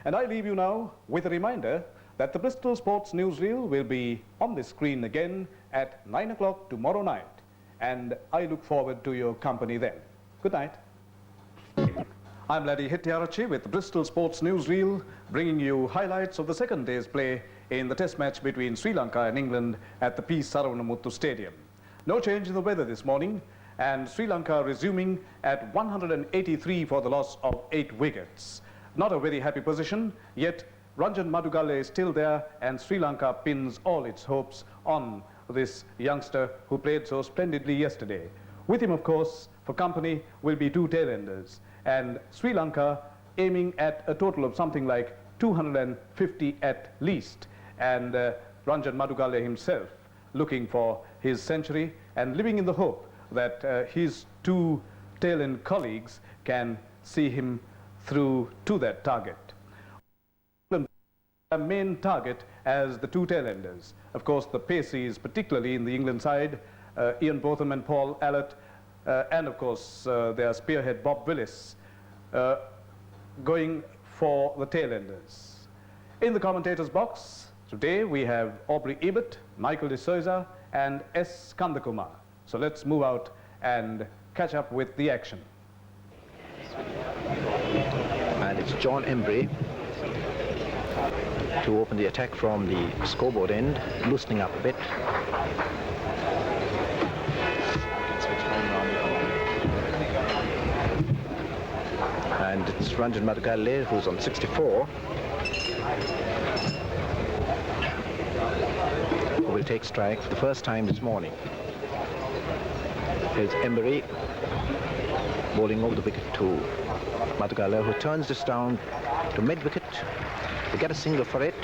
And I leave you now with a reminder that the Bristol Sports Newsreel will be on the screen again at 9 o'clock tomorrow night. And I look forward to your company then. Good night. I'm Laddie Hettiarachchi with the Bristol Sports Newsreel, bringing you highlights of the second day's play in the test match between Sri Lanka and England at the P. Saravanamuthu Stadium. No change in the weather this morning, and Sri Lanka resuming at 183 for the loss of 8 wickets. Not a very happy position, yet Ranjan Madugalle is still there, and Sri Lanka pins all its hopes on this youngster who played so splendidly yesterday. With him, of course, for company will be 2 tailenders, and Sri Lanka aiming at a total of something like 250 at least, and Ranjan Madugalle himself looking for his century and living in the hope that his 2 tail-end colleagues can see him through to that target. A main target as the 2 tail-enders. Of course, the paces, particularly in the England side, Ian Botham and Paul Allott, and of course their spearhead Bob Willis, going for the tail-enders. In the commentators' box today we have Aubrey Ebert, Michael de Souza and S. Kandakumar. So let's move out and catch up with the action. And it's John Embry to open the attack from the scoreboard end, loosening up a bit. And it's Ranjan Madugalle who's on 64, who will take strike for the first time this morning. Here's Embry bowling over the wicket to Madugalle, who turns this down to mid-wicket to get a single for it.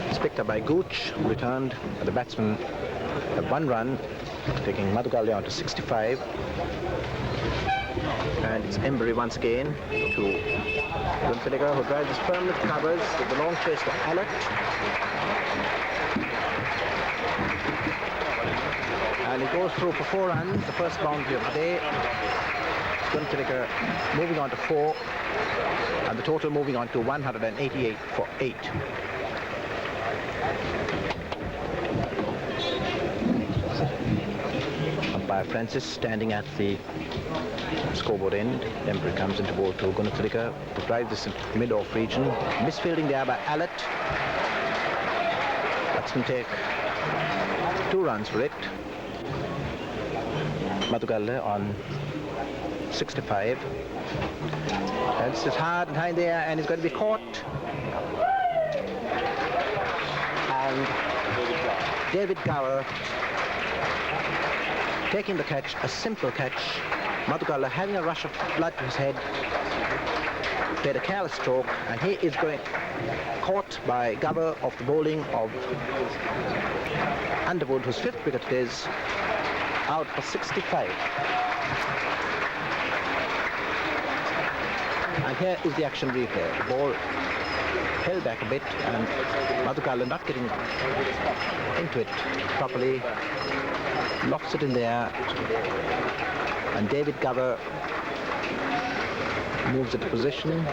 It's picked up by Gooch, who returned, and the batsman have 1 run, taking Madugalle on to 65. And it's Embry once again to Gunfiniger, who drives his permanent covers with the long chase to Allott. And he goes through for 4 runs, the first boundary of the day. Gunfiniger moving on to 4, and the total moving on to 188 for 8. Umpire Francis standing at the scoreboard end. Embry comes into ball to Gunfiniger, who drives this into mid-off region. Misfielding there by Allott. Batsmen take 2 runs for it. Madugalle on 65. And it's just hard and high in the air, and he's going to be caught. And David Gower taking the catch, a simple catch. Madugalle having a rush of blood to his head, played a careless stroke, and he is going caught by Gower of the bowling of Underwood, whose 5th wicket it is, out for 65. And here is the action replay. The ball held back a bit, and Madugalle not getting into it properly, lofts it in the air, and David Gower moves into position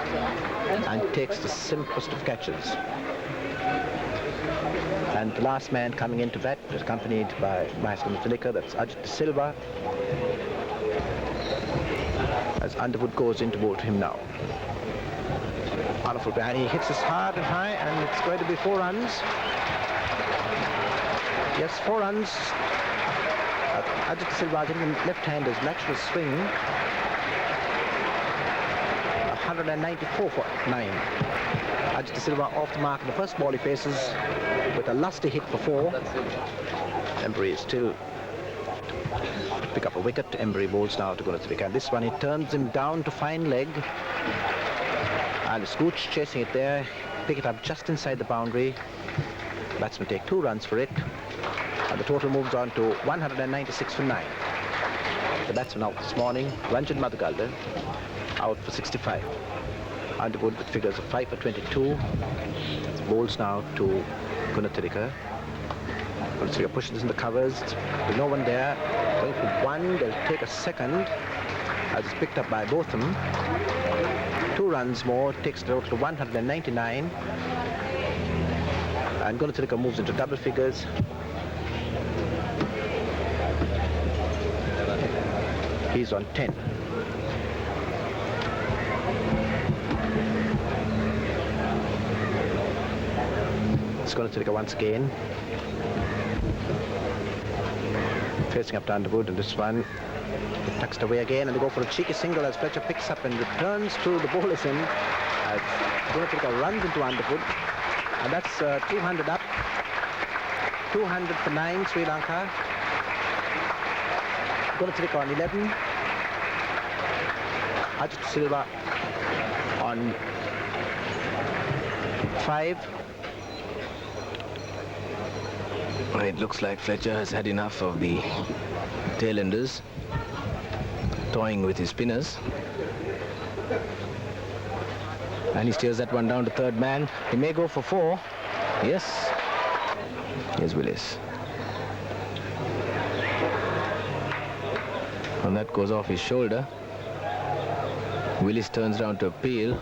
and takes the simplest of catches. And the last man coming into that is accompanied by Maestro Gunfiniger, that's Ajit De Silva, as Underwood goes into bowl to him now. Wonderful, and he hits us hard and high, and it's going to be 4 runs. Yes, 4 runs. Ajit De Silva getting the left-hander's natural swing. 194 for 9. Ajit De Silva off the mark in the first ball he faces with a lusty hit for 4. Embry is still to pick up a wicket. Embry bowls now to Gunfiniger, and this one he turns him down to fine leg. And Scooch chasing it there, pick it up just inside the boundary. Batsmen take 2 runs for it, and the total moves on to 196 for 9. The batsman out this morning, Ranjan Madugalle, out for 65. Underwood with figures of 5 for 22. Bowls now to Gunfiniger. Gunfiniger pushes in the covers. There's no one there. Going for 1, they'll take a second, as it's picked up by Botham. 2 runs more, takes the total to 199. And Gunathilaka moves into double figures. He's on 10. It's Gunathilaka once again. Facing up to Underwood, and this one tucked away again, and they go for a cheeky single as Fletcher picks up and returns to the bowler's end as Gunathilaka runs into Underwood, and that's 200 up. 200 for 9, Sri Lanka. Gunathilaka on 11. Ajit Silva on 5. And it looks like Fletcher has had enough of the tailenders toying with his spinners. And he steers that one down to third man. He may go for 4. Yes. Here's Willis. And that goes off his shoulder. Willis turns round to appeal.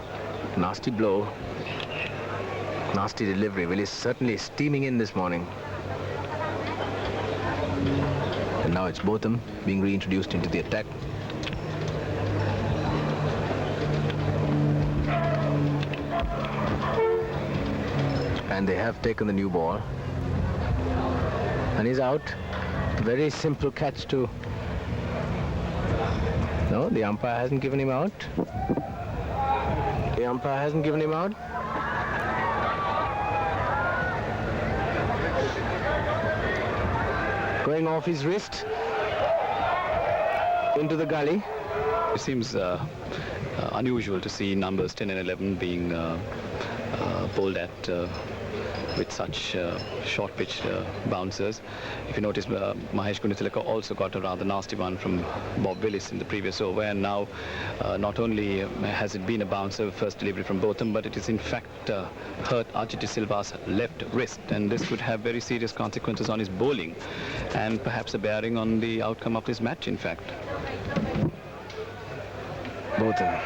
Nasty blow. Nasty delivery. Willis certainly steaming in this morning. And now it's Botham being reintroduced into the attack. And they have taken the new ball. And he's out. Very simple catch to... No, the umpire hasn't given him out. The umpire hasn't given him out. Going off his wrist into the gully. It seems unusual to see numbers 10 and 11 being bowled at with such short pitch bouncers. If you notice, Mahesh Gunathilaka also got a rather nasty one from Bob Willis in the previous over, and now not only has it been a bouncer, first delivery from Botham, but it is in fact hurt Ajit Silva's left wrist, and this could have very serious consequences on his bowling and perhaps a bearing on the outcome of this match, in fact. Botham.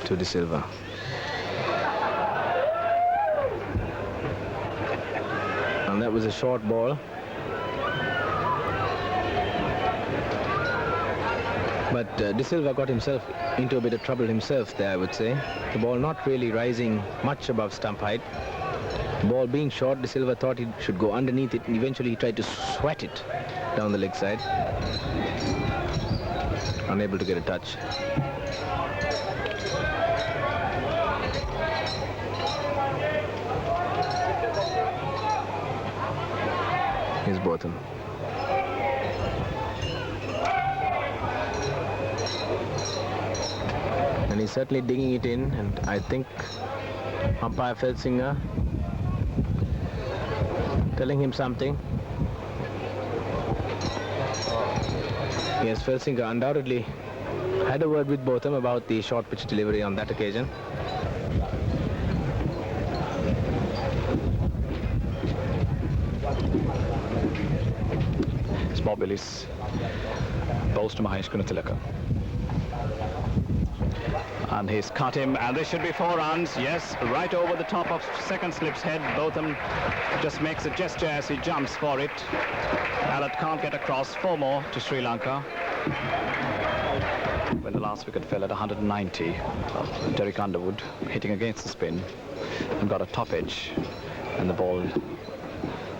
To De Silva. And that was a short ball. But De Silva got himself into a bit of trouble himself there, I would say. The ball not really rising much above stump height. The ball being short, De Silva thought he should go underneath it, and eventually he tried to swat it down the leg side. Unable to get a touch. Here's Botham. And he's certainly digging it in, and I think umpire Felsinger telling him something. Yes, Felsinger undoubtedly had a word with Botham about the short pitch delivery on that occasion. Bob Willis bowls to Mahesh Gunathilaka. And he's cut him, and this should be 4 runs. Yes, right over the top of second slip's head. Botham just makes a gesture as he jumps for it. Alert can't get across. 4 more to Sri Lanka. When the last wicket fell at 190, Derek Underwood hitting against the spin and got a top edge, and the ball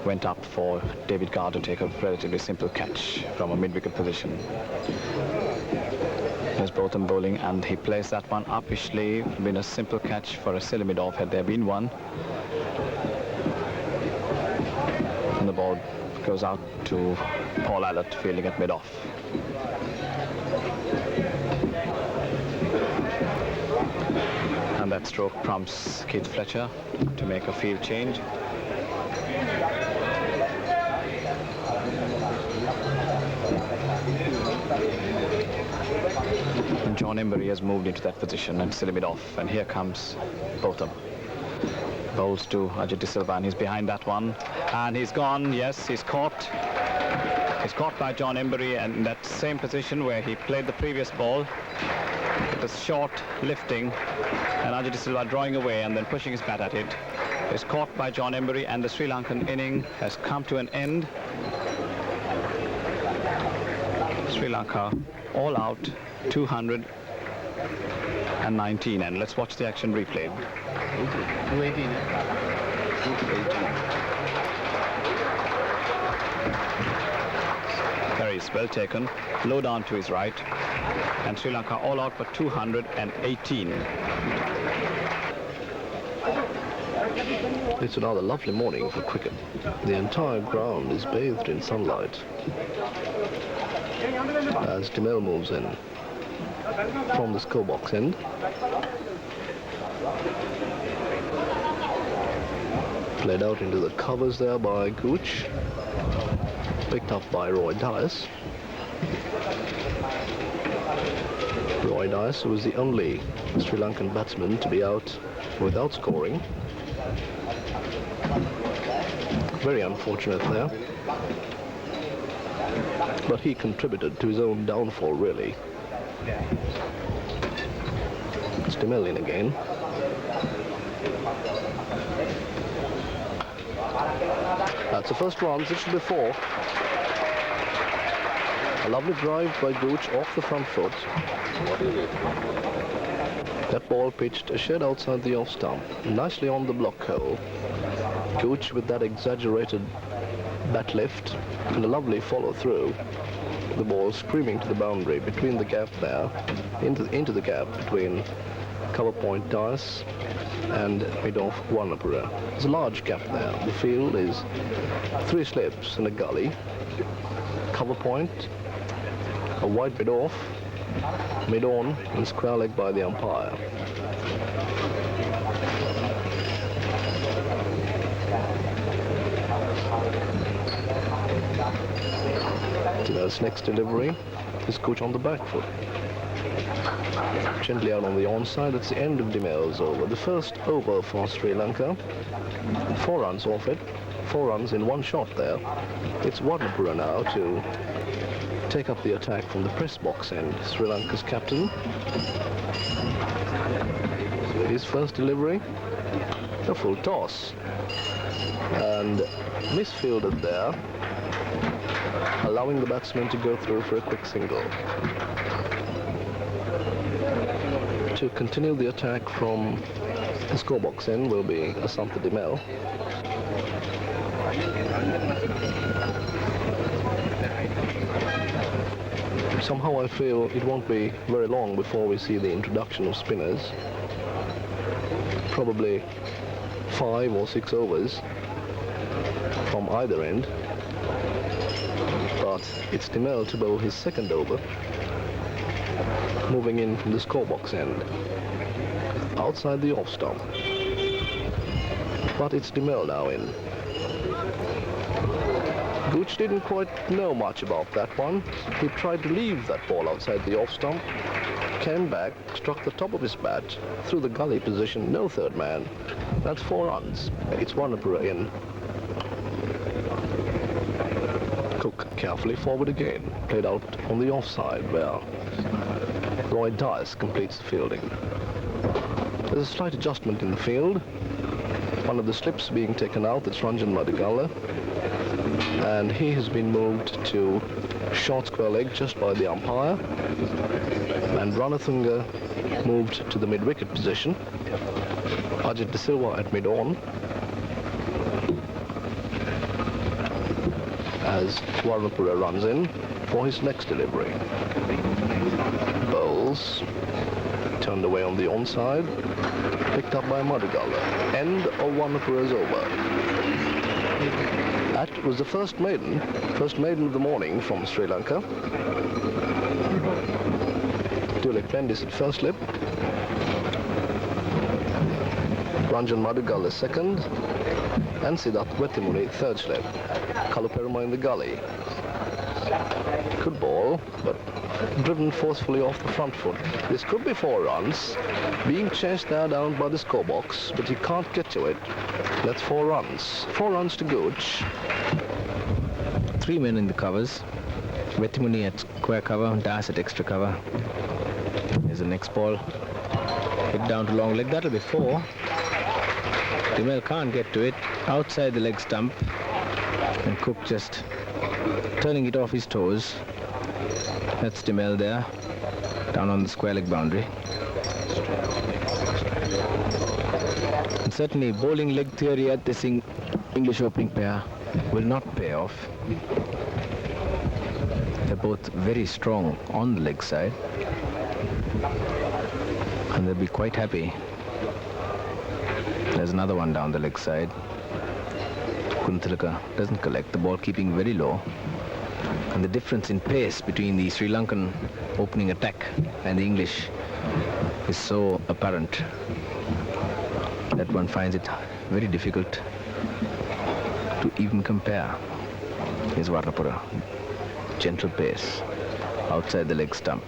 went up for David Gard to take a relatively simple catch from a mid-wicket position. There's Botham bowling, and he plays that one uppishly. Been a simple catch for a silly mid-off had there been one. And the ball goes out to Paul Allott fielding at mid-off. And that stroke prompts Keith Fletcher to make a field change. And John Emery has moved into that position and silly mid off, and here comes Botham. Bowls to Ajit De Silva, and he's behind that one. And he's gone, yes, he's caught. He's caught by John Embury, and in that same position where he played the previous ball. It was short lifting, and Ajit De Silva drawing away and then pushing his bat at it. It's caught by John Embury, and the Sri Lankan inning has come to an end. Sri Lanka all out, 219, and let's watch the action replay. 218. Very well taken, low down to his right, and Sri Lanka all out for 218. It's another lovely morning for cricket. The entire ground is bathed in sunlight. As MEL moves in from the scorebox end. Played out into the covers there by Gooch. Picked up by Roy Dice. Roy Dice was the only Sri Lankan batsman to be out without scoring. Very unfortunate there. But he contributed to his own downfall, really. It's MEL in again. That's the first run, 6 to be 4. A lovely drive by Gooch off the front foot. That ball pitched a shed outside the off stump, nicely on the block hole. Gooch with that exaggerated bat lift and a lovely follow through. The ball screaming to the boundary between the gap there, into the gap between cover point Dice and mid-off Warnapura. There's a large gap there. The field is 3 slips and a gully. Cover point, a wide mid-off, mid-on and square leg by the umpire. MEL's next delivery is Gooch on the back foot. Gently out on the onside. It's the end of MEL's over. The first over for Sri Lanka. 4 runs off it. 4 runs in 1 shot there. It's Warnapura now to take up the attack from the press box end. Sri Lanka's captain. His first delivery. A full toss. And misfielded there, allowing the batsman to go through for a quick single. To continue the attack from the scorebox end will be ASHANTHA de MEL. Somehow I feel it won't be very long before we see the introduction of spinners. Probably 5 or 6 overs from either end. But it's MEL to bowl his second over, moving in from the scorebox end, outside the off stump. But it's MEL now in. Gooch didn't quite know much about that one. He tried to leave that ball outside the off stump, came back, struck the top of his bat, through the gully position, no third man. That's 4 runs. It's Warnapura in. Cook carefully forward again, played out on the offside where Roy Dice completes the fielding. There's a slight adjustment in the field. One of the slips being taken out, that's Ranjan Madhugala, and he has been moved to short square leg just by the umpire, and Ranathunga moved to the mid-wicket position. Ajit De Silva at mid-on, as Warnapura runs in for his next delivery. Bowls, turned away on the onside, picked up by Madhugala. End of Warnapura's over. That was the first maiden of the morning from Sri Lanka. Tulip Pendis at first slip. Ranjan Madhugala second, and Siddharth Wetimuni third slip. Kaluperuma in the gully. Good ball, but driven forcefully off the front foot. This could be 4 runs, being chased there down by the scorebox, but he can't get to it. That's 4 runs. 4 runs to Gooch. 3 men in the covers. Vetimuni at square cover, Das at extra cover. Here's the next ball. Hit down to long leg. That'll be 4. MEL can't get to it. Outside the leg stump. And Cook just turning it off his toes. That's MEL there. Down on the square leg boundary. And certainly bowling leg theory at this English opening pair will not pay off. They're both very strong on the leg side. And they'll be quite happy. There's another one down the leg side. Kuntilaka doesn't collect, the ball keeping very low. And the difference in pace between the Sri Lankan opening attack and the English is so apparent that one finds it very difficult to even compare. Here's Varnapura. Gentle pace outside the leg stump.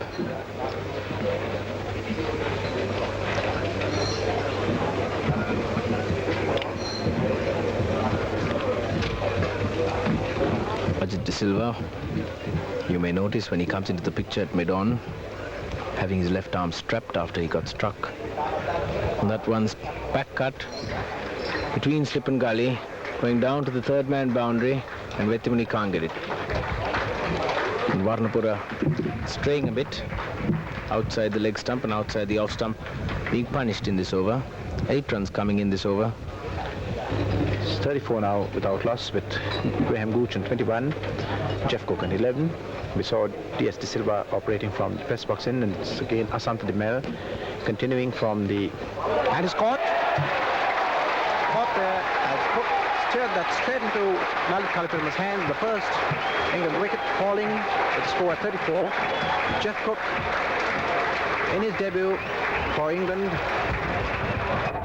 Ajit De Silva, you may notice when he comes into the picture at mid-on, having his left arm strapped after he got struck. And that one's back cut between slip and gully, going down to the third man boundary, and Vetimuni can't get it. And Varnapura straying a bit outside the leg stump and outside the off stump, being punished in this over. 8 runs coming in this over. It's 34 now without loss, with Graham Gooch on 21, Jeff Cook on 11. We saw D.S. De Silva operating from the press box in, and it's again Asantha de MEL continuing from the... And it's caught! Caught there as Cook steered that straight into Lalit Kalapirma's hand. The first England wicket falling with a score at 34. Jeff Cook in his debut for England,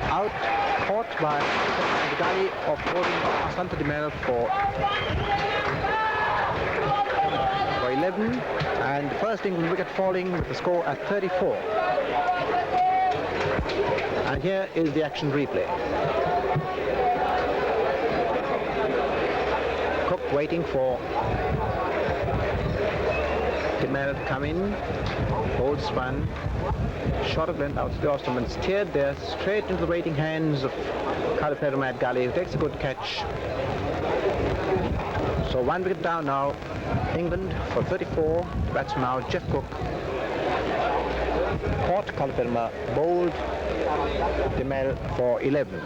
out caught by the gully of Asantha de MEL for 11, and the first England wicket falling with the score at 34. And here is the action replay. Cook waiting for de MEL to come in. Hold spun. Shot of length out to the Austerman, steered there straight into the waiting hands of Kalapirma at gully, who takes a good catch. So 1 wicket down now. England for 34. The batsman now Jeff Cook. Caught Kalapirma, bowled de MEL for 11.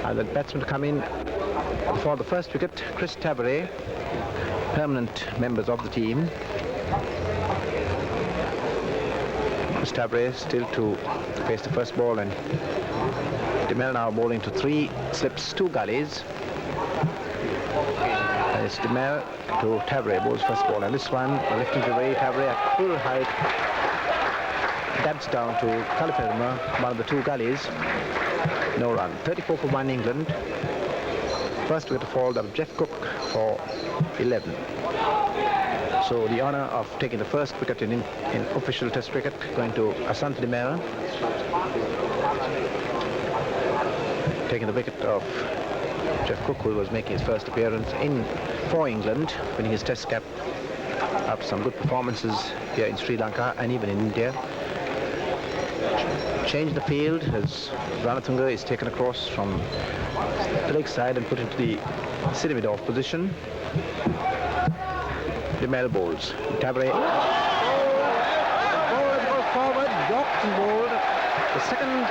And the batsman to come in for the first wicket, Chris Taveray, permanent members of the team. Chris Taveray still to face the first ball, and de MEL now bowling to 3 slips, 2 gullies. And it's de MEL to Taveray, bowls first ball, and this one lifting away Taveray at full height, dabs down to Kalapirma, one of the 2 gullies. No run. 34 for 1 England. First wicket fall of Jeff Cook for 11. So the honour of taking the first wicket in official test cricket going to Asantha de MEL. Taking the wicket of Jeff Cook, who was making his first appearance for England, winning his test cap after some good performances here in Sri Lanka and even in India. Change the field as Ranatunga is taken across from the leg side and put into the mid-off position. De MEL bowls. Taveray. Bowlers go forward, York and bowled. The second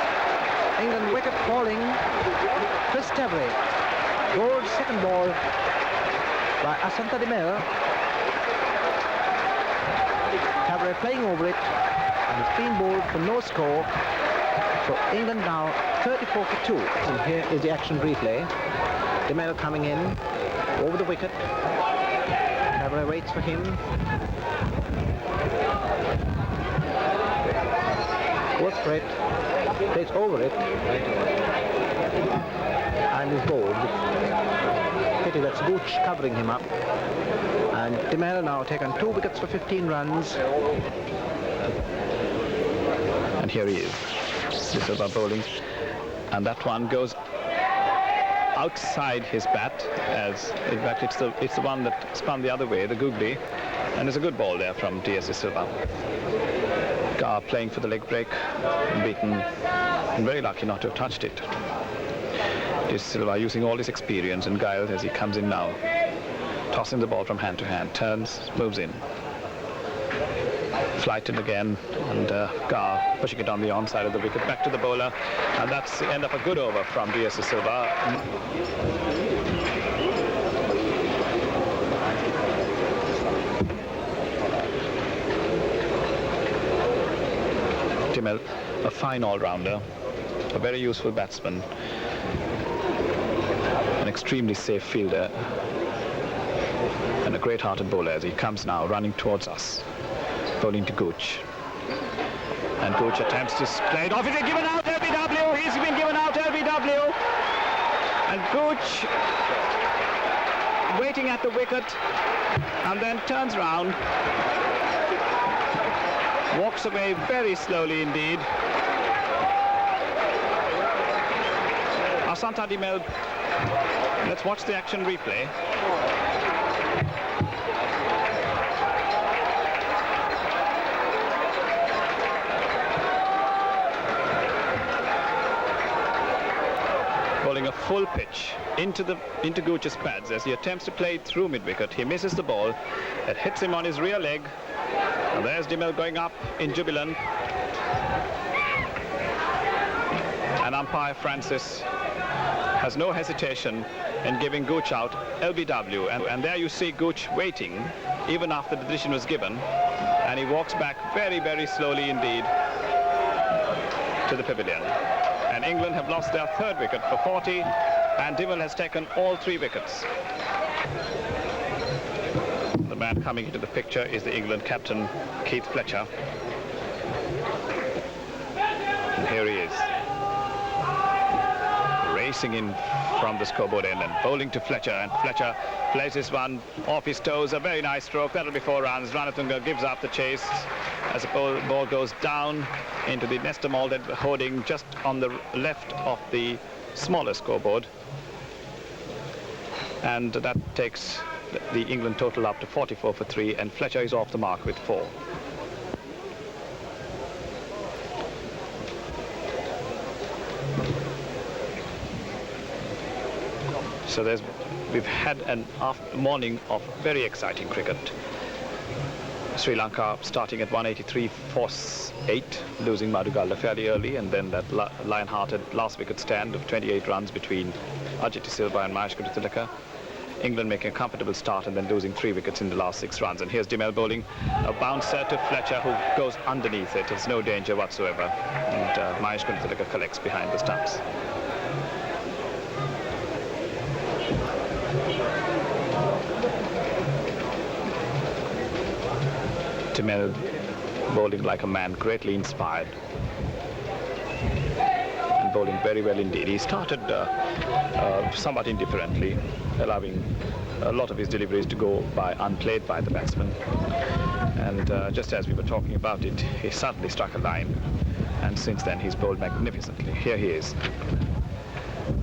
England wicket falling. Chris Taveray bowled second ball by Asantha de MEL. Taveray playing over it, and it's been bowled for no score. So England now 34 for 2. And here is the action replay. De MEL coming in over the wicket. Taveray waits for him. Goes for it. Takes over it. And is bowled. Pity that's Gooch covering him up. And De Mel now taken 2 wickets for 15 runs. And here he is, De Silva bowling, and that one goes outside his bat, as in fact it's the one that spun the other way, the googly, and it's a good ball there from D.S. De Silva. Gower playing for the leg break, beaten, and very lucky not to have touched it. De Silva using all his experience and guile as he comes in now, tossing the ball from hand to hand, turns, moves in. Flighted again, and Gower pushing it on the onside of the wicket, back to the bowler, and that's the end of a good over from D.S. De Silva. De Mel, a fine all-rounder, a very useful batsman, an extremely safe fielder, and a great-hearted bowler as he comes now running towards us, bowling to Gooch. And Gooch attempts to play it off. Is it given out? LBW! He's been given out, LBW! And Gooch waiting at the wicket, and then turns round, walks away very slowly indeed. ASHANTHA De Mel, let's watch the action replay. Bowling a full pitch into Gooch's pads as he attempts to play it through mid-wicket. He misses the ball. It hits him on his rear leg. And there's De Mel going up in jubilant. And umpire Francis has no hesitation in giving Gooch out, LBW. And there you see Gooch waiting, even after the decision was given. And he walks back very, very slowly indeed to the pavilion. And England have lost their 3rd wicket for 40, and De Mel has taken all 3 wickets. The man coming into the picture is the England captain, Keith Fletcher. And here he is, racing in from the scoreboard end and bowling to Fletcher, and Fletcher plays this one off his toes. A very nice stroke. That'll be 4 runs. Ranatunga gives up the chase as the ball goes down into the Nestor molded hoarding just on the left of the smaller scoreboard, and that takes the England total up to 44 for 3, and Fletcher is off the mark with 4. So we've had a morning of very exciting cricket. Sri Lanka starting at 183 force 8, losing Madhugalda fairly early, and then that lion-hearted last wicket stand of 28 runs between Ajit De Silva and Mahesh Tilaka. England making a comfortable start and then losing 3 wickets in the last 6 runs. And here's De Mel bowling a bouncer to Fletcher, who goes underneath it. There's no danger whatsoever, and Mahesh Tilaka collects behind the stumps. De Mel bowling like a man, greatly inspired, and bowling very well indeed. He started somewhat indifferently, allowing a lot of his deliveries to go by unplayed by the batsman. And just as we were talking about it, he suddenly struck a line, and since then he's bowled magnificently. Here he is.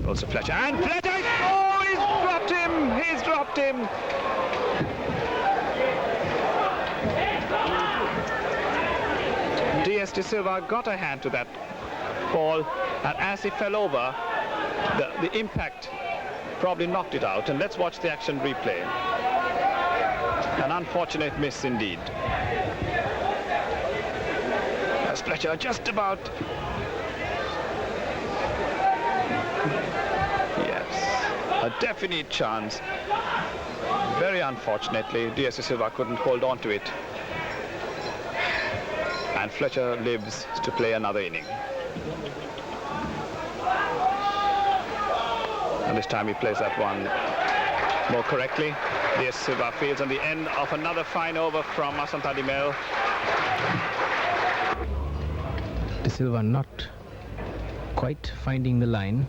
Also Fletcher, and Fletcher! Oh, he's dropped him! He's dropped him! D.S. De Silva got a hand to that ball, and as he fell over, the impact probably knocked it out. And let's watch the action replay. An unfortunate miss indeed. As Fletcher just about... Yes, a definite chance. Very unfortunately, D.S. De Silva couldn't hold on to it. And Fletcher lives to play another inning. And this time he plays that one more correctly. D.S. Silva fields on the end of another fine over from ASHANTHA De Mel. De Silva not quite finding the line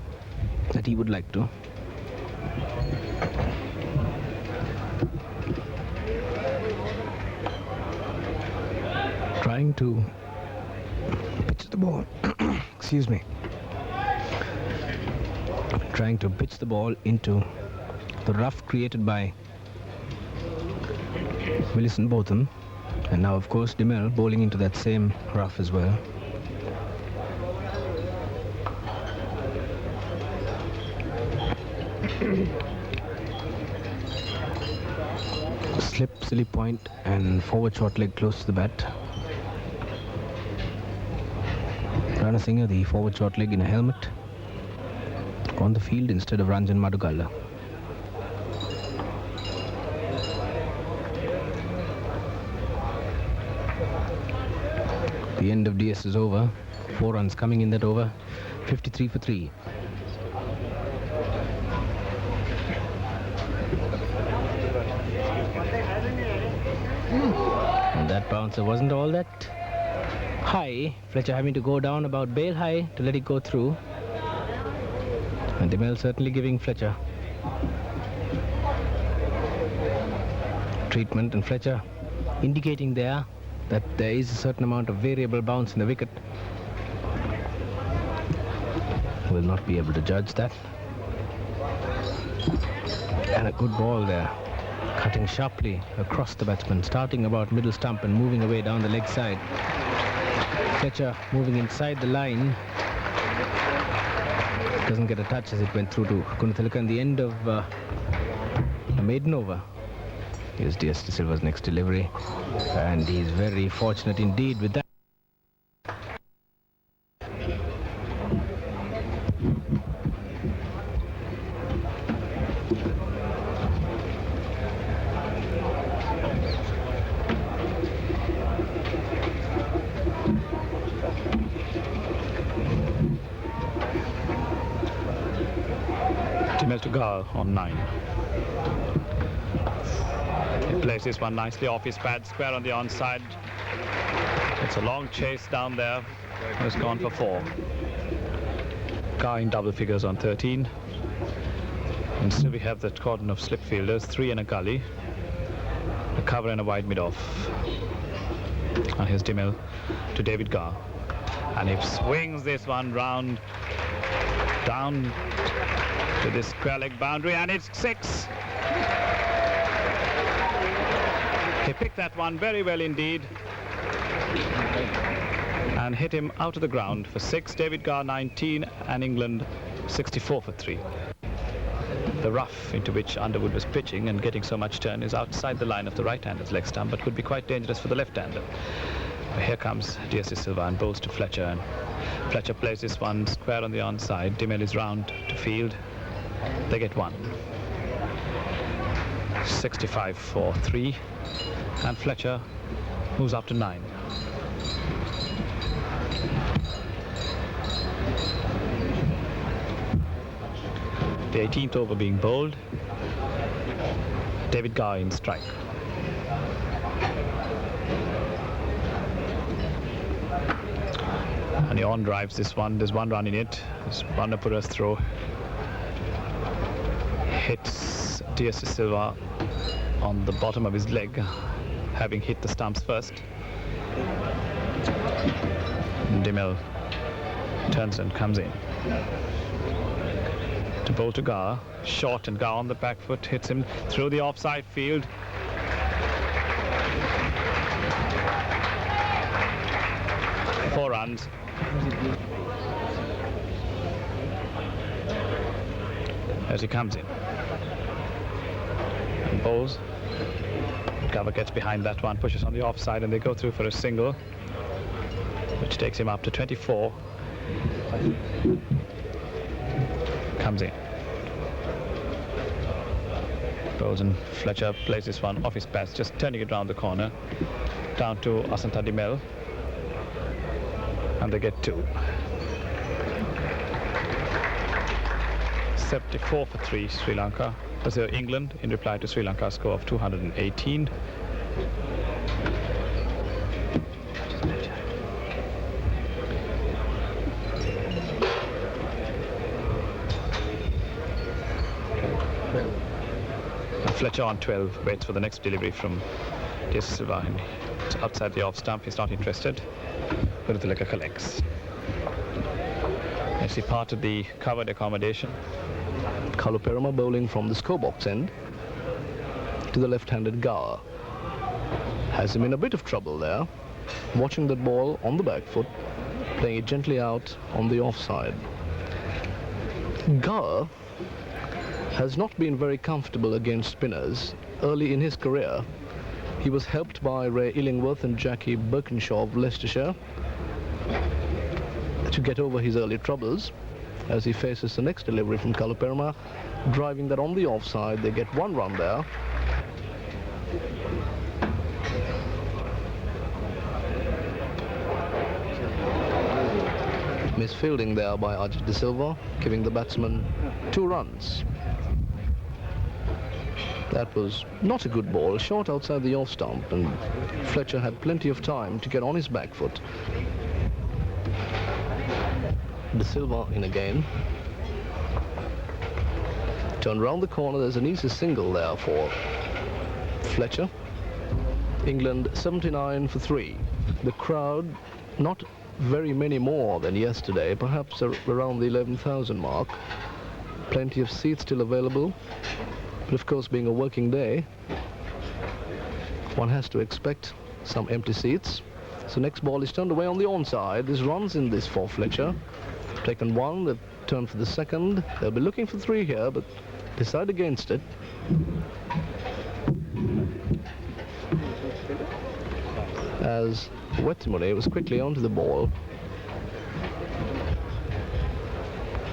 that he would like to. trying to pitch the ball. Excuse me. Trying to pitch the ball into the rough created by Wilson Botham, and now of course DeMel bowling into that same rough as well. Slip, silly point, and forward short leg close to the bat. Rana Singh, the forward short leg in a helmet, on the field instead of Ranjan Madugala. The end of DS is over. 4 runs coming in that over. 53 for 3. And that bouncer wasn't all that high. Fletcher having to go down about bail high to let it go through. And DeMel certainly giving Fletcher treatment, and Fletcher indicating there that there is a certain amount of variable bounce in the wicket. Will not be able to judge that. And a good ball there, cutting sharply across the batsman, starting about middle stump and moving away down the leg side. Fletcher moving inside the line. Doesn't get a touch as it went through to Gunathilaka, and the end of the maiden over. Here's DS De Silva's next delivery, and he's very fortunate indeed with that. DeMel to Gower on 9. He plays this one nicely off his pad, square on the onside. It's a long chase down there. It's gone for 4. Gower in double figures on 13. And still we have that cordon of slip fielders, 3 in a gully, a cover and a wide mid-off. And here's DeMel to David Gower. And he swings this one round, down to this square leg boundary, and it's 6. He picked that one very well indeed and hit him out of the ground for 6. David Gower 19 and England 64 for 3. The rough into which Underwood was pitching and getting so much turn is outside the line of the right-hander's leg stump, but could be quite dangerous for the left-hander. Here comes DS De Silva and bowls to Fletcher, and Fletcher plays this one square on the onside. DeMel is round to field. They get 1. 65 for 3, and Fletcher moves up to 9. The 18th over being bowled. David Gower in strike. And he on drives this one. There's 1 run in it. It's Banapura's throw. Hits DS De Silva on the bottom of his leg, having hit the stumps first. DeMel turns and comes in to bowl to Gower. Short, and Gower on the back foot hits him through the offside field. Four runs. As he comes in and bowls. Gower gets behind that one, pushes on the offside, and they go through for a single, which takes him up to 24. Comes in. Bowls, and Fletcher plays this one off his pads, just turning it round the corner, down to ASHANTHA DeMel, and they get 2. 74 for 3, Sri Lanka. That's England in reply to Sri Lanka's score of 218. Fletcher on 12, waits for the next delivery from DS Silva. outside the off stump. He's not interested. Guruthalaka collects. As he parted the covered accommodation. Kaloperama bowling from the scorebox end to the left-handed Gower. Has him in a bit of trouble there. Watching that ball on the back foot, playing it gently out on the offside. Gower has not been very comfortable against spinners. Early in his career, he was helped by Ray Illingworth and Jackie Birkinshaw of Leicestershire to get over his early troubles. As he faces the next delivery from Kaloperama, driving that on the offside, they get one run there. Misfielding there by Ajit De Silva, giving the batsman 2 runs. That was not a good ball, short outside the off stump, and Fletcher had plenty of time to get on his back foot. De Silva in again. Turn round the corner, there's an easy single there for Fletcher. England 79 for 3. The crowd not very many more than yesterday, perhaps around the 11,000 mark. Plenty of seats still available, but of course, being a working day, one has to expect some empty seats. So next ball is turned away on the onside. There's runs in this for Fletcher. Taken 1, they've turned for the second. They'll be looking for 3 here, but decide against it. As Wetimore was quickly onto the ball.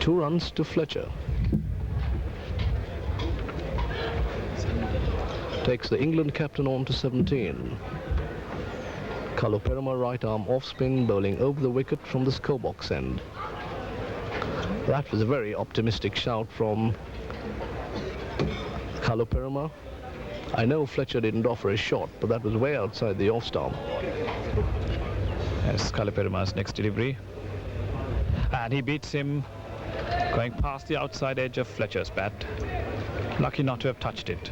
2 runs to Fletcher. Takes the England captain on to 17. Kaloperama right arm off spin, bowling over the wicket from the scorebox end. That was a very optimistic shout from Kaloperama. I know Fletcher didn't offer a shot, but that was way outside the off stump. As Kaloperama's next delivery. And he beats him going past the outside edge of Fletcher's bat. Lucky not to have touched it.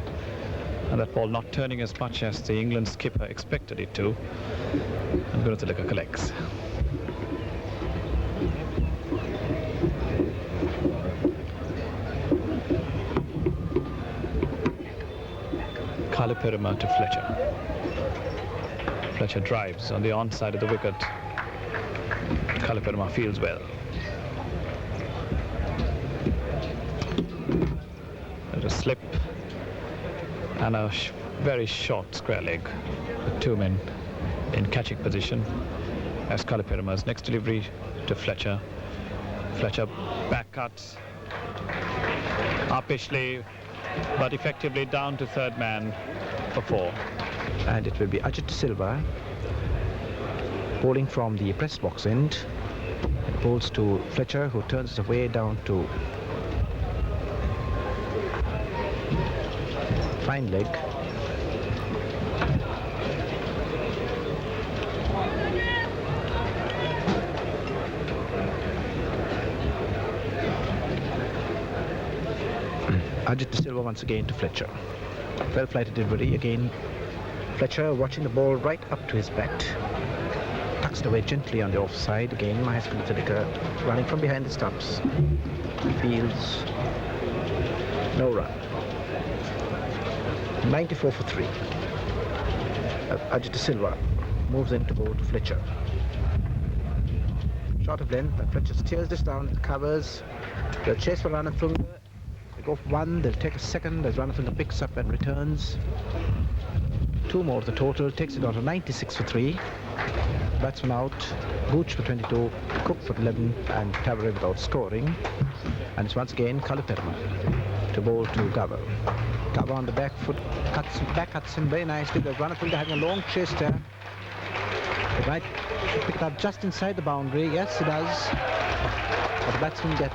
And that ball not turning as much as the England skipper expected it to. And Guruthalaka collects. Kaloperama to Fletcher. Fletcher drives on the onside of the wicket. Kaloperama fields well. There's a slip and a very short square leg with 2 men in catching position as Kaloperama's next delivery to Fletcher. Fletcher back cuts uppishly, but effectively down to 3rd man for 4. And it will be Ajit De Silva bowling from the press box end. It bowls to Fletcher, who turns it away down to fine leg. Ajit De Silva once again to Fletcher. Well-flighted delivery again. Fletcher watching the ball right up to his bat. Tucks it away gently on the offside. Again, Mahesh Guruthalaka running from behind the stumps. Fields. No run. 94 for 3. Ajit De Silva moves in to bowl to Fletcher. Short of length, and Fletcher steers this down, covers. They'll chase for Ranathnunga. They go for 1, they'll take a second as Ranathnunga picks up and returns. 2 more the total, takes it on to 96 for 3. Batsman out, Gooch for 22, Cook for 11, and Tavare without scoring. And it's once again Kaloperama to bowl to Gower. Gower on the back foot, cuts him very nicely. The Ranathnunga having a long chase there. He might pick it up just inside the boundary. Yes, he does. But the batsman get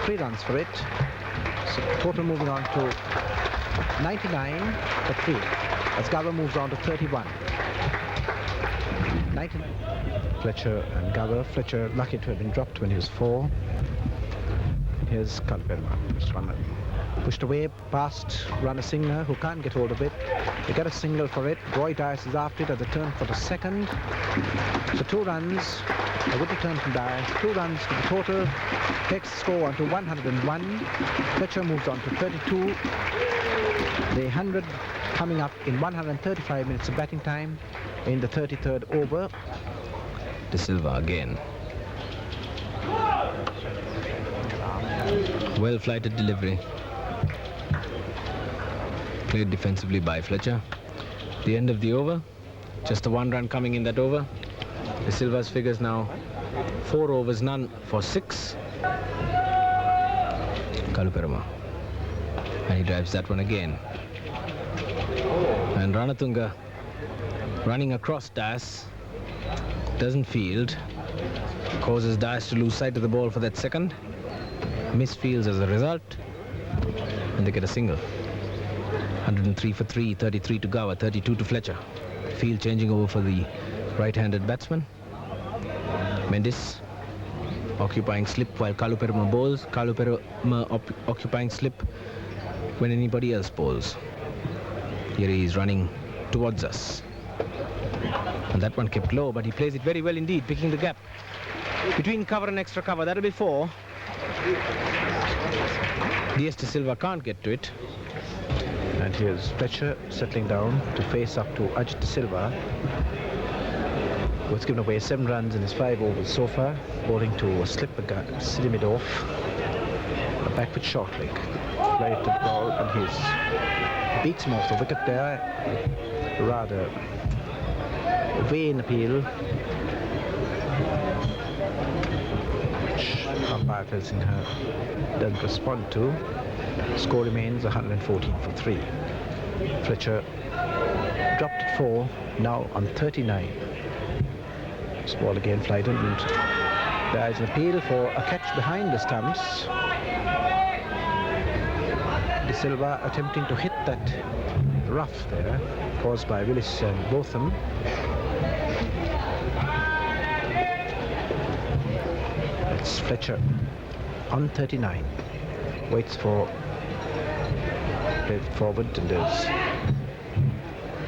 3 runs for it. So total moving on to 99 for 3. As Gower moves on to 31. 99. Fletcher and Gower. Fletcher lucky to have been dropped when he was 4. Here's Kaloperama. Just one Pushed away past runner Singh, who can't get hold of it. They get a single for it. Roy Dias is after it at the turn for the second. So 2 runs. A good return from Dias. 2 runs to the total. Takes the score on to 101. Fletcher moves on to 32. The 100 coming up in 135 minutes of batting time in the 33rd over. De Silva again. Well flighted delivery. Played defensively by Fletcher. The end of the over. Just the 1 run coming in that over. De Silva's figures now 4 overs, none for 6. Kaluperma. And he drives that one again. And Ranatunga running across Dias. Doesn't field. Causes Dias to lose sight of the ball for that second. Misfields as a result. And they get a single. 103 for 3, 33 to Gower, 32 to Fletcher. Field changing over for the right-handed batsman. Mendes occupying slip while Kaluperma bowls. Kaluperma occupying slip when anybody else bowls. Here he is running towards us. And that one kept low, but he plays it very well indeed, picking the gap between cover and extra cover. That'll be 4. De Silva can't get to it. And here's Fletcher settling down to face up to Ajit De Silva, who's given away 7 runs in his 5 overs so far, bowling to a slip, silly mid-off, a back foot short leg. Play to the ball, and he beats him off the wicket there. Rather vain appeal, which umpire Felsingham doesn't respond to. Score remains 114 for 3. Fletcher dropped at 4, now on 39. This ball again flighted, and there is an appeal for a catch behind the stumps. De Silva attempting to hit that rough there, caused by Willis and Botham. It's Fletcher on 39. Waits for play forward, and there's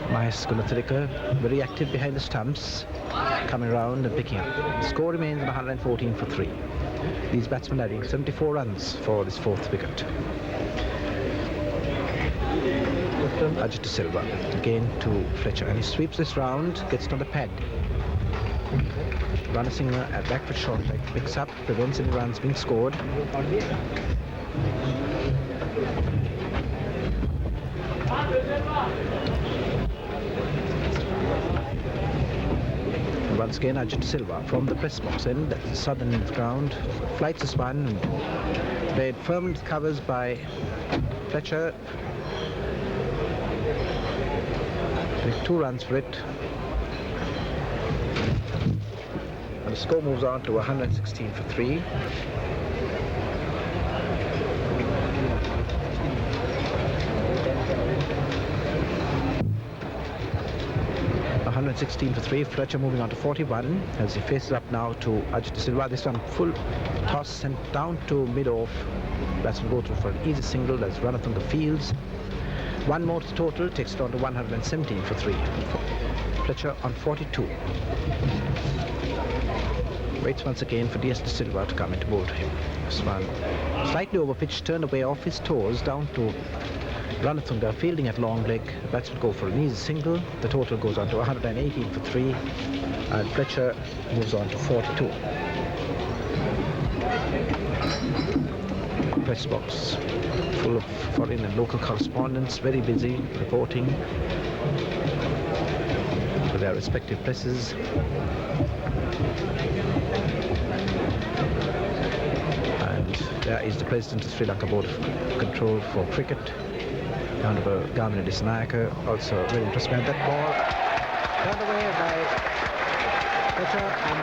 Mahesh Gunathilaka, very active behind the stumps, coming around and picking up. The score remains 114 for 3. These batsmen adding 74 runs for this 4th wicket. Ajit De Silva again to Fletcher, and he sweeps this round, gets it on the pad. Runner Singer at back foot short leg picks up, prevents any runs being scored. And once again Ajit De Silva from the press box end, that's the southern end of the ground, flights this one, and played firm covers by Fletcher. 2 runs for it. And the score moves on to 116 for 3. Fletcher moving on to 41 as he faces up now to Ajit De Silva. This one full toss sent down to mid-off. Batsman go through for an easy single. That's Ranatunga fields. 1 more to total, takes it on to 117 for 3. Fletcher on 42. Waits once again for De Silva to come into bowl to him. This one slightly over pitch, turned away off his toes, down to Ranatunga, fielding at long leg. The batsman go for an easy single. The total goes on to 118 for 3. And Fletcher moves on to 42. Press box full of foreign and local correspondents, very busy reporting for their respective presses. And there is the President of Sri Lanka Board of Control for Cricket, Honorable Gower and Fletcher, also very interested in that ball. Turned away by Fletcher, and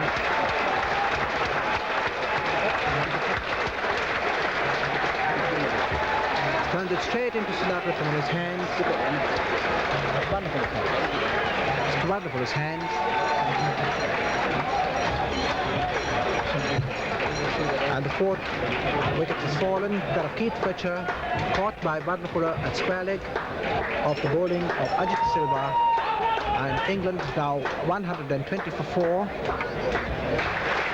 turned it straight into Sinatra from his hands. It's wonderful. It's wonderful, his hands. And the 4th wicket has fallen. That of Keith Fletcher, caught by Badnapura at square leg of the bowling of Ajit Silva. And England now 120 for 4.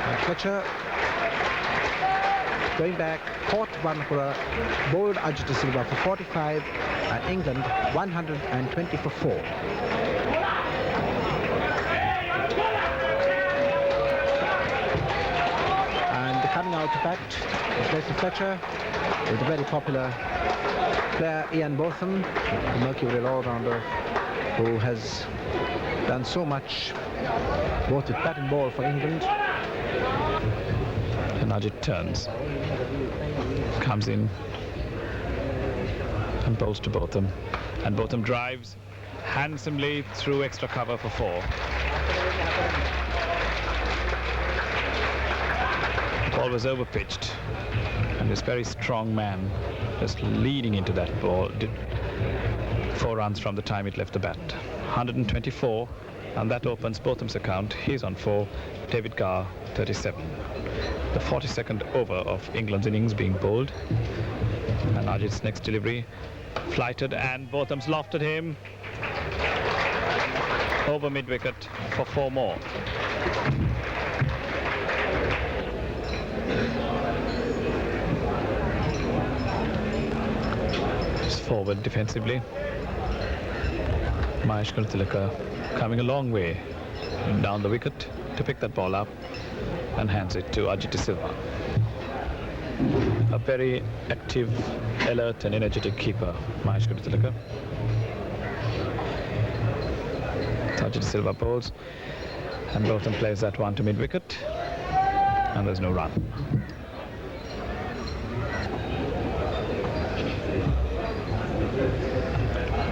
And Fletcher going back, caught Badnapura, bowled Ajit Silva for 45, and England 120 for 4. Coming out to bat, replacing Fletcher with the very popular player Ian Botham, the Mercurial all-rounder who has done so much both with bat and ball for England. And Ajit turns, comes in and bowls to Botham, and Botham drives handsomely through extra cover for 4. Ball was overpitched, and this very strong man just leading into that ball did 4 runs from the time it left the bat. 124, and that opens Botham's account. He's on 4, David Gower 37. The 42nd over of England's innings being bowled, and Ajit's next delivery flighted, and Botham's lofted him over mid-wicket for 4 more. Forward defensively. Mahesh Tilaka coming a long way down the wicket to pick that ball up and hands it to Ajit Silva. A very active, alert and energetic keeper, Mahesh Tilaka. Ajit Silva bowls, and Botham plays that one to mid-wicket, and there's no run.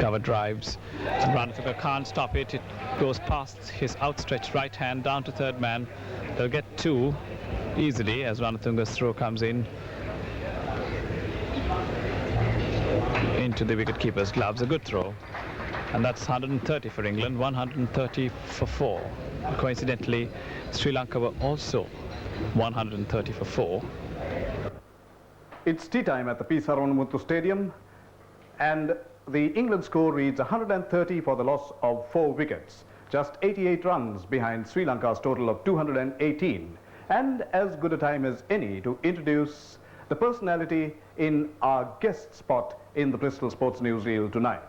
Gower drives, and Ranathuka can't stop it. It goes past his outstretched right hand down to 3rd man. They'll get 2 easily as Ranathuka's throw comes in into the wicket-keeper's gloves. A good throw, and that's 130 for England, 130 for 4. Coincidentally, Sri Lanka were also 130 for 4. It's tea time at the P. Saravanamutthu Stadium, and the England score reads 130 for the loss of 4 wickets, just 88 runs behind Sri Lanka's total of 218, and as good a time as any to introduce the personality in our guest spot in the Bristol Sports Newsreel tonight.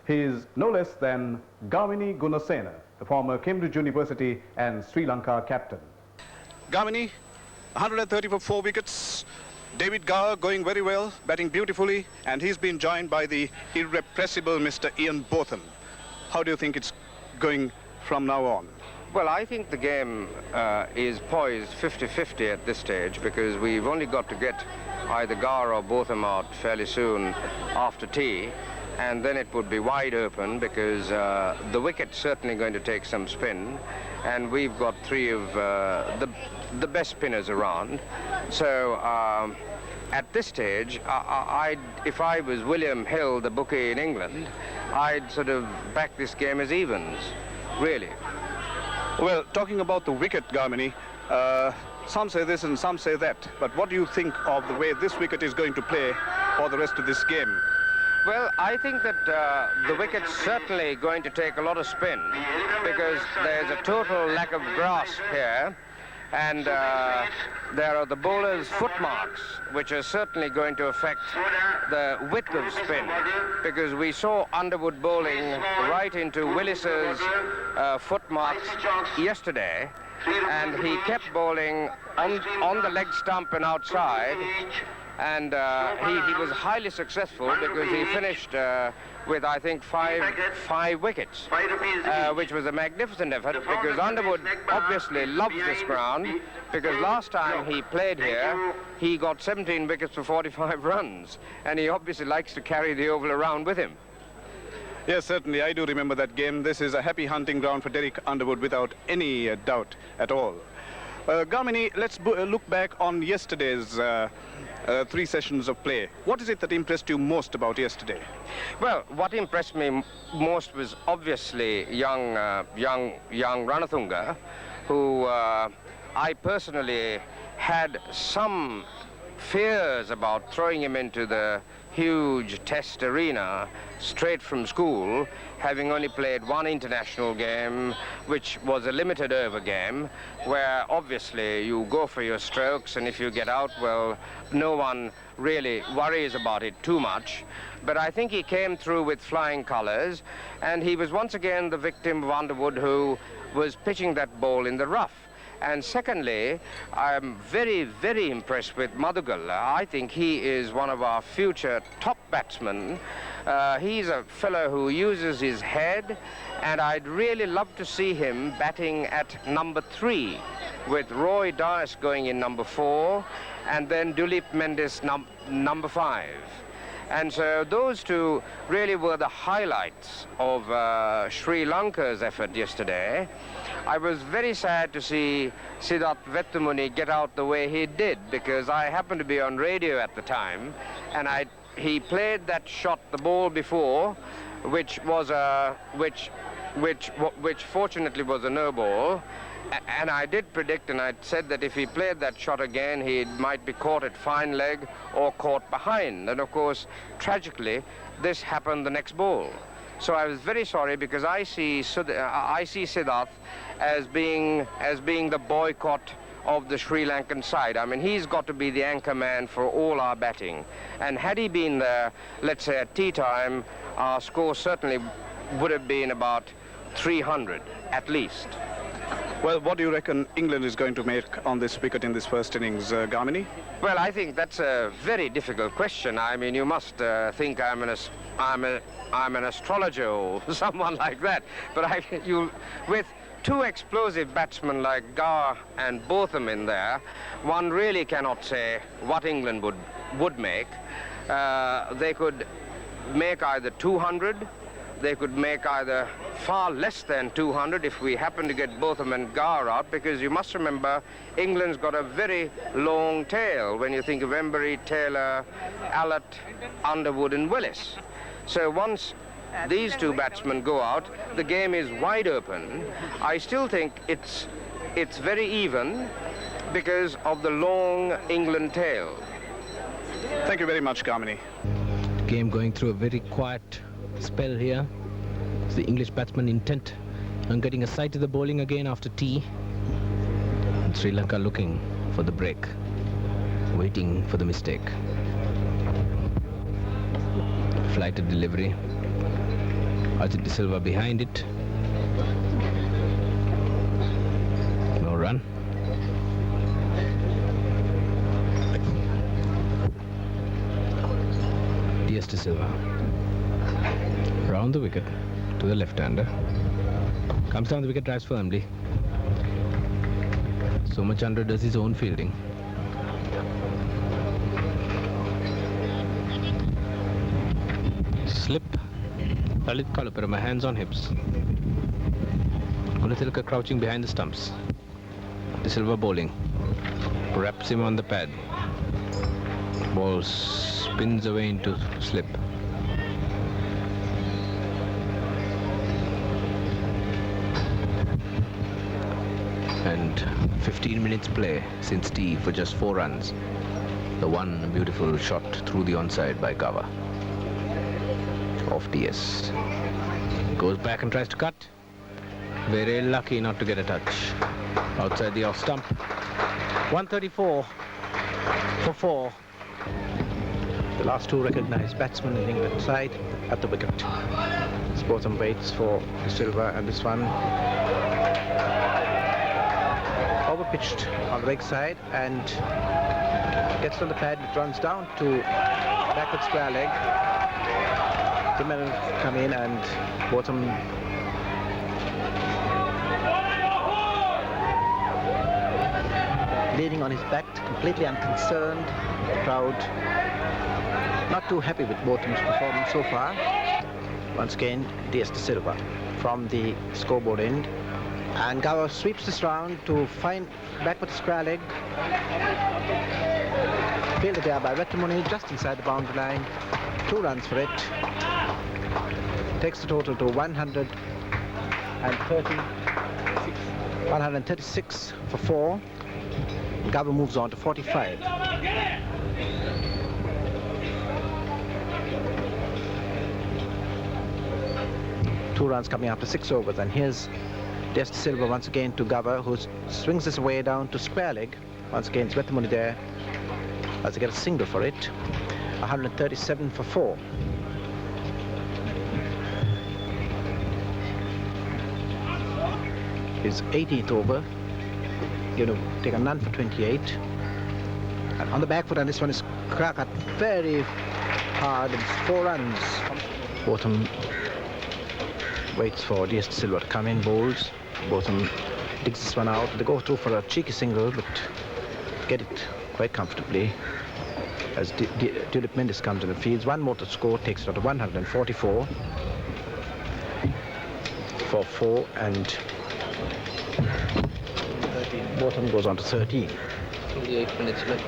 He is no less than Gawini Gunasena, the former Cambridge University and Sri Lanka captain. Gawini, 130 for 4 wickets. David Gower going very well, batting beautifully, and he's been joined by the irrepressible Mr. Ian Botham. How do you think it's going from now on? Well, I think the game is poised 50-50 at this stage, because we've only got to get either Gower or Botham out fairly soon after tea, and then it would be wide open, because the wicket's certainly going to take some spin, and we've got 3 of the best spinners around. So at this stage, if I was William Hill, the bookie in England, I'd sort of back this game as evens, really. Well, talking about the wicket, Gawini, some say this and some say that, but what do you think of the way this wicket is going to play for the rest of this game? Well, I think that the wicket's certainly going to take a lot of spin, because there's a total lack of grasp here, and there are the bowler's footmarks, which are certainly going to affect the width of spin, because we saw Underwood bowling right into Willis's footmarks yesterday, and he kept bowling on the leg stump and outside, and he was highly successful, because he finished with, I think, five wickets, which was a magnificent effort, because Underwood obviously loves this ground, because last time he played here, he got 17 wickets for 45 runs, and he obviously likes to carry the oval around with him. Yes, certainly, I do remember that game. This is a happy hunting ground for Derek Underwood without any doubt at all. Gawini, let's look back on yesterday's 3 sessions of play. What is it that impressed you most about yesterday? Well, what impressed me most was obviously young Ranathunga, who I personally had some fears about throwing him into the huge test arena straight from school, having only played one international game, which was a limited over game, where obviously you go for your strokes, and if you get out, well, no one really worries about it too much. But I think he came through with flying colors, and he was once again the victim of Underwood, who was pitching that ball in the rough. And secondly, I'm very, very impressed with Madhugal. I think he is one of our future top batsmen. He's a fellow who uses his head, and I'd really love to see him batting at number 3, with Roy Dias going in number 4, and then Dulip Mendes number 5. And so those two really were the highlights of Sri Lanka's effort yesterday. I was very sad to see Siddharth Vettumuni get out the way he did, because I happened to be on radio at the time, and he played that shot, the ball before, which was which fortunately was a no ball. And I did predict, and I said that if he played that shot again, he might be caught at fine leg or caught behind. And of course, tragically, this happened the next ball. So I was very sorry, because I see Siddharth as being the boycott of the Sri Lankan side. I mean, he's got to be the anchor man for all our batting. And had he been there, let's say at tea time, our score certainly would have been about 300 at least. Well, what do you reckon England is going to make on this wicket in this first innings, Gamini? Well, I think that's a very difficult question. I mean, you must think I'm an astrologer or someone like that. But with two explosive batsmen like Gower and Botham in there, one really cannot say what England would make. They could make either 200. They could make either far less than 200 if we happen to get Botham and Gower out, because you must remember England's got a very long tail when you think of Embury, Taylor, Allott, Underwood and Willis. So once these two batsmen go out, the game is wide open. I still think it's very even because of the long England tail. Thank you very much, Gamini. Game going through a very quiet spell here. It's the English batsman intent on getting a sight of the bowling again after tea. And Sri Lanka looking for the break, waiting for the mistake. Flighted delivery. Ajit De Silva behind it. No run. De Silva. Round the wicket to the left-hander. Comes down the wicket, drives firmly. So much under does his own fielding. Slip. Lalit Kalaparama, hands on hips. Gunatilaka crouching behind the stumps. De Silva bowling. Wraps him on the pad. Ball spins away into slip. And 15 minutes play since tea for just 4 runs. The one beautiful shot through the onside by Gower. Off DS. Goes back and tries to cut. Very lucky not to get a touch. Outside the off stump. 134 for 4. The last two recognized batsmen in England side at the wicket. Botham waits for De Silva, and this one overpitched on the leg side and gets on the pad. It runs down to backward square leg. Timmer come in and Botham leaning on his back, completely unconcerned, proud. Not too happy with Botham's performance so far. Once again, De Silva from the scoreboard end. And Gower sweeps this round to find backward square leg. Fielded there by Vettumuni, just inside the boundary line. 2 runs for it. Takes the total to 136 for 4. Gower moves on to 45. 2 runs coming after 6 overs, and here's Des De Silva once again to Gower, who swings his way down to square leg. Once again, it's Wetamuni there as they get a single for it. 137 for 4. His 18th over. Going to take a none for 28. And on the back foot, and this one is cracked very hard. It's 4 runs. Botham waits for Des De Silva to come in, bowls. Botham digs this one out. They go through for a cheeky single, but get it quite comfortably as Tulip Mendes comes in and fields. One more to score, takes it out to 144 for 4, and Botham goes on to 13. 28 minutes left.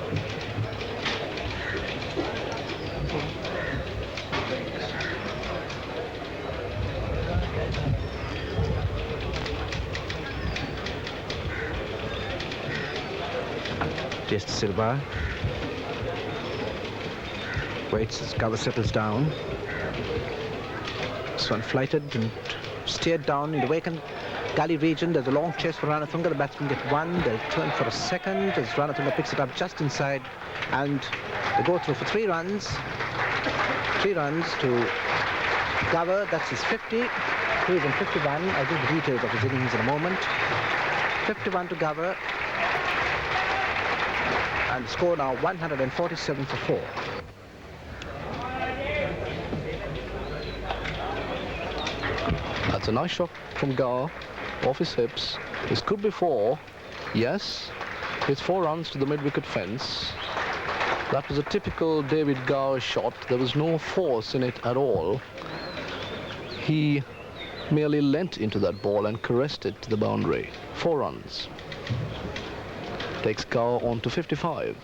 Des De Silva waits as Gower settles down. This one flighted and steered down in the vacant gully region. There's a long chase for Ranatunga. The batsmen get 1. They'll turn for a second as Ranatunga picks it up just inside, and they go through for 3 runs. 3 runs to Gower. That's his 50. He is in 51. I'll give the details of his innings in a moment. 51 to Gower. And the score now 147 for 4. That's a nice shot from Gower, off his hips. This could be 4. Yes, it's 4 runs to the mid-wicket fence. That was a typical David Gower shot. There was no force in it at all. He merely leant into that ball and caressed it to the boundary. 4 runs. Takes Gower on to 55.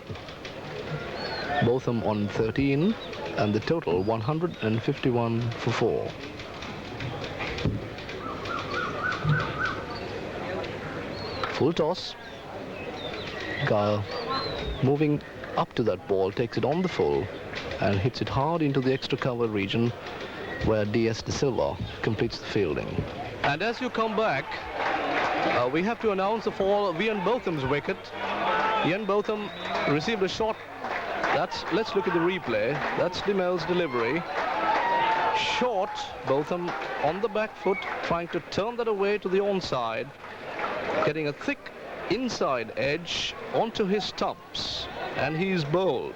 Botham on 13, and the total 151 for 4. Full toss. Gower moving up to that ball, takes it on the full and hits it hard into the extra cover region where Des De Silva completes the fielding. And as you come back, we have to announce the fall of Ian Botham's wicket. Ian Botham received a shot. Let's look at the replay. That's de Mel's delivery. Short, Botham on the back foot, trying to turn that away to the onside, getting a thick inside edge onto his stumps, and he's bowled.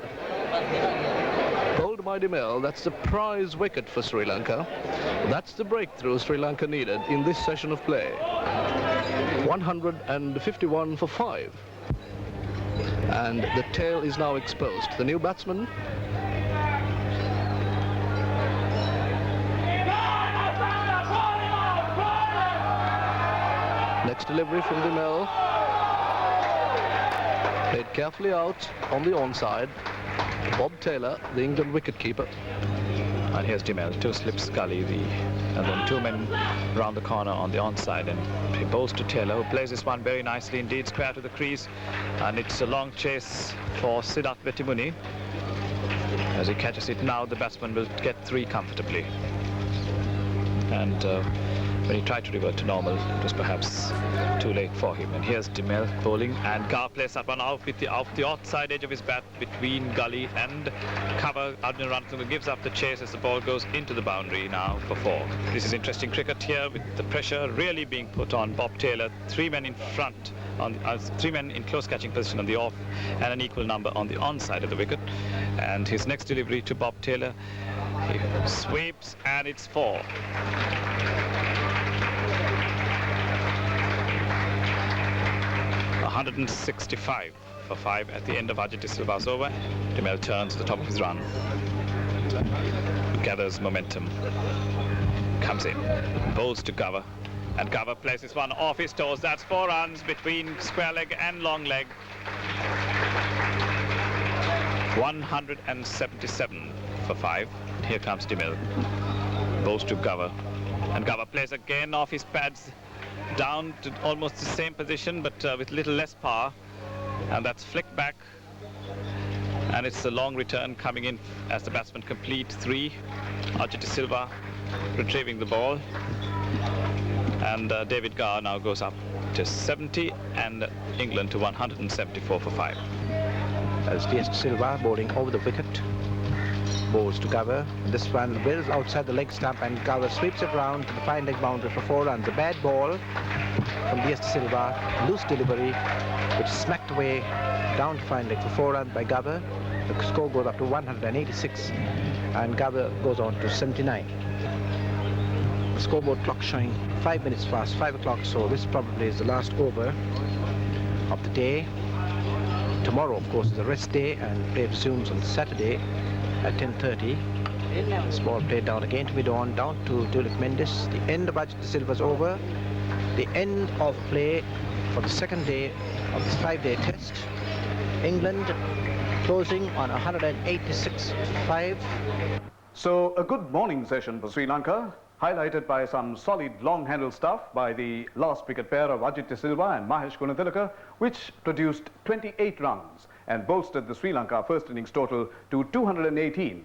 Bowled by de Mel. That's the prize wicket for Sri Lanka. That's the breakthrough Sri Lanka needed in this session of play. 151 for 5. And the tail is now exposed. The new batsman. Next delivery from de Mel. Played carefully out on the onside. Bob Taylor, the England wicketkeeper. And here's de Mel, 2 slips gully, and then 2 men round the corner on the onside, and he bowls to Taylor, who plays this one very nicely indeed, square to the crease, and it's a long chase for Siddharth Wetamuni. As he catches it now, the batsman will get 3 comfortably. And when he tried to revert to normal, it was perhaps too late for him. And here's de Mel bowling, and Gower plays that one off the outside edge of his bat between gully and cover. Arjun Ranatunga gives up the chase as the ball goes into the boundary now for 4. This is interesting cricket here, with the pressure really being put on Bob Taylor. 3 men in front, 3 men in close catching position on the off, and an equal number on the onside of the wicket. And his next delivery to Bob Taylor, he sweeps, and it's 4. 165 for 5 at the end of Ajit De Silva's over. De Mel turns to the top of his run, gathers momentum, comes in, bowls to Gower, and Gower places one off his toes. That's 4 runs between square leg and long leg. 177 for 5. Here comes de Mel, bowls to Gower, and Gower plays again off his pads, down to almost the same position, but with little less power, And that's flicked back. And it's a long return coming in as the batsmen complete 3. Ajit De Silva retrieving the ball. And David Gower now goes up to 70 and England to 174 for 5. As DS De Silva bowling over the wicket. Bowls to Gower. This one whirls outside the leg stump and Gower sweeps it round to the fine leg boundary for 4 runs. A bad ball from DS De Silva. Loose delivery which smacked away down to fine leg for 4 runs by Gower. The score goes up to 186 and Gower goes on to 79. The scoreboard clock showing 5 minutes past 5 o'clock, so this probably is the last over of the day. Tomorrow, of course, is a rest day and play resumes on Saturday at 10:30. This ball played down again to mid-on, down to Dulik Mendes. The end of Ajit De Silva's over. The end of play for the second day of this 5-day test. England closing on 186-5. So a good morning session for Sri Lanka, highlighted by some solid long-handle stuff by the last wicket pair of Ajit De Silva and Mahesh Gunathilaka, which produced 28 runs and bolstered the Sri Lanka first innings total to 218.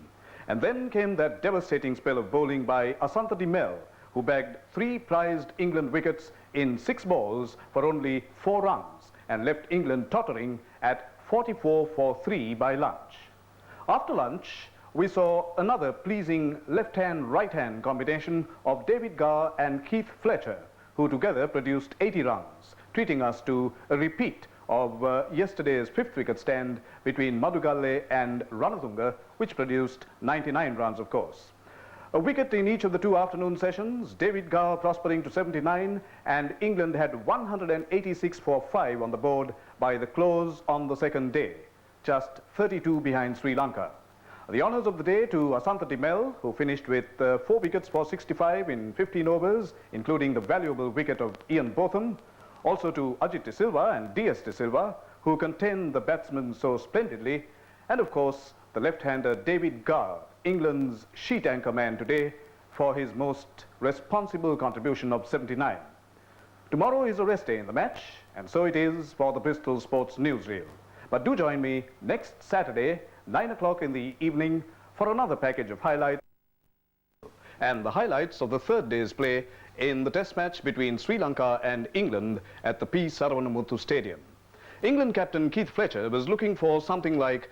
And then came that devastating spell of bowling by ASHANTHA MEL, who bagged 3 prized England wickets in 6 balls for only 4 runs and left England tottering at 44 for 3 by lunch. After lunch, we saw another pleasing left-hand, right-hand combination of David Gower and Keith Fletcher, who together produced 80 runs, treating us to a repeat of yesterday's 5th wicket stand between Madugalle and Ranatunga, which produced 99 runs, of course. A wicket in each of the 2 afternoon sessions, David Gower prospering to 79, and England had 186 for 5 on the board by the close on the second day, just 32 behind Sri Lanka. The honours of the day to ASHANTHA MEL, who finished with 4 wickets for 65 in 15 overs, including the valuable wicket of Ian Botham. Also to Ajit De Silva and DS De Silva, who contained the batsmen so splendidly. And of course, the left-hander David Gower, England's sheet anchor man today, for his most responsible contribution of 79. Tomorrow is a rest day in the match, and so it is for the Bristol Sports Newsreel. But do join me next Saturday, 9 o'clock in the evening, for another package of highlights and the highlights of the 3rd day's play in the test match between Sri Lanka and England at the P. Saravanamuthu Stadium. England captain Keith Fletcher was looking for something like